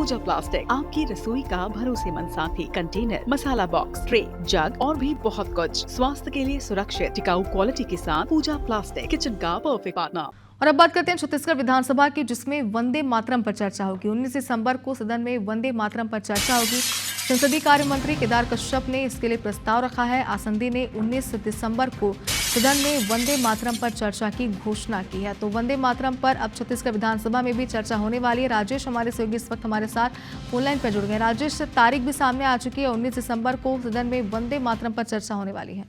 पूजा plastic, आपकी रसोई का भरोसेमंद साथी। कंटेनर, मसाला बॉक्स, ट्रे, जग और भी बहुत कुछ। स्वास्थ्य के लिए सुरक्षित टिकाऊ क्वालिटी के साथ पूजा प्लास्टिक, किचन का परफेक्ट पार्टनर। और अब बात करते हैं छत्तीसगढ़ विधानसभा की, जिसमें वंदे मातरम पर चर्चा होगी। 19 दिसंबर को सदन में वंदे मातरम पर चर्चा होगी। संसदीय कार्य मंत्री केदार कश्यप ने इसके लिए प्रस्ताव रखा है। आसंदी ने 19 दिसंबर को सदन में वंदे मातरम पर चर्चा की घोषणा की है। तो वंदे मातरम पर अब छत्तीसगढ़ विधानसभा में भी चर्चा होने वाली है। राजेश हमारे सहयोगी इस वक्त हमारे साथ फोनलाइन पर जुड़ गए। राजेश, तारीख भी सामने आ चुकी है, 19 दिसंबर को सदन में वंदे मातरम पर चर्चा होने वाली है।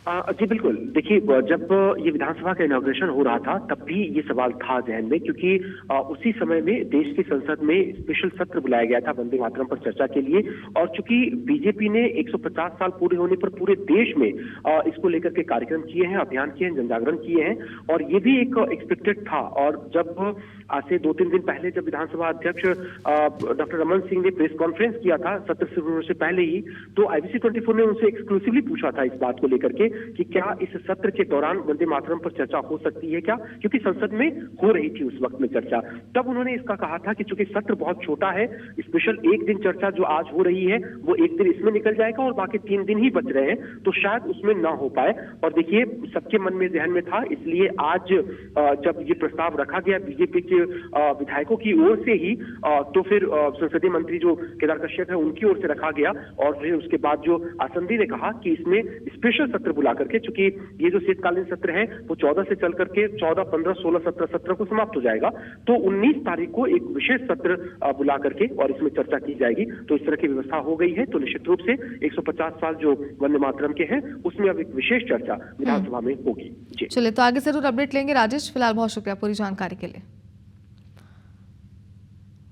जी बिल्कुल। देखिए, जब ये विधानसभा का इनॉग्रेशन हो रहा था तब भी ये सवाल था जहन में, क्योंकि उसी समय में देश की संसद में स्पेशल सत्र बुलाया गया था वंदे मातरम पर चर्चा के लिए। और चूंकि बीजेपी ने 150 साल पूरे होने पर पूरे देश में इसको लेकर के कार्यक्रम किए हैं, अभियान किए हैं, जनजागरण किए हैं, और ये भी एक एक्सपेक्टेड था। और जब आज से 2-3 दिन पहले जब विधानसभा अध्यक्ष डॉक्टर रमन सिंह ने प्रेस कॉन्फ्रेंस किया था सत्र शुरू होने से पहले ही, तो IBC 24 ने उनसे एक्सक्लूसिवली पूछा था इस बात को लेकर के कि क्या इस सत्र के दौरान वंदे मातरम पर चर्चा हो सकती है क्या, क्योंकि संसद में हो रही थी उस वक्त में चर्चा। तब उन्होंने इसका कहा था कि चूंकि सत्र बहुत छोटा है, स्पेशल एक दिन चर्चा जो आज हो रही है वो एक दिन इसमें निकल जाएगा और बाकी 3 दिन ही बच रहे हैं, तो शायद उसमें ना हो पाए। और देखिए, सबके मन में जहन में था, इसलिए आज जब ये प्रस्ताव रखा गया बीजेपी के विधायकों की ओर से ही, तो फिर संसदीय मंत्री जो केदार कश्यप है उनकी ओर से रखा गया। और फिर उसके बाद जो आसंदी ने कहा कि इसमें स्पेशल सत्र बुला करके, चूंकि ये जो शीतकालीन सत्र है वो 14 से चल करके 14, 15, 16, 17 को समाप्त हो जाएगा, तो 19 तारीख को एक विशेष सत्र बुला करके और इसमें चर्चा की जाएगी। तो इस तरह की व्यवस्था हो गई है। तो निश्चित रूप से 150 साल जो वंदे मातरम के हैं उसमें अब एक विशेष चर्चा विधानसभा में होगी। चलिए, तो आगे जरूर अपडेट लेंगे। राजेश, फिलहाल बहुत शुक्रिया पूरी जानकारी के लिए।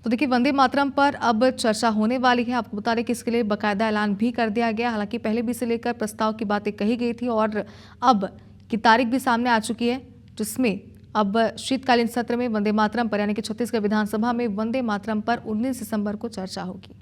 तो देखिए, वंदे मातरम पर अब चर्चा होने वाली है। आपको बता दें कि इसके लिए बाकायदा ऐलान भी कर दिया गया। हालांकि पहले भी इसे लेकर प्रस्ताव की बातें कही गई थी और अब की तारीख भी सामने आ चुकी है, जिसमें अब शीतकालीन सत्र में वंदे मातरम पर, यानी कि छत्तीसगढ़ विधानसभा में वंदे मातरम पर 19 दिसंबर को चर्चा होगी।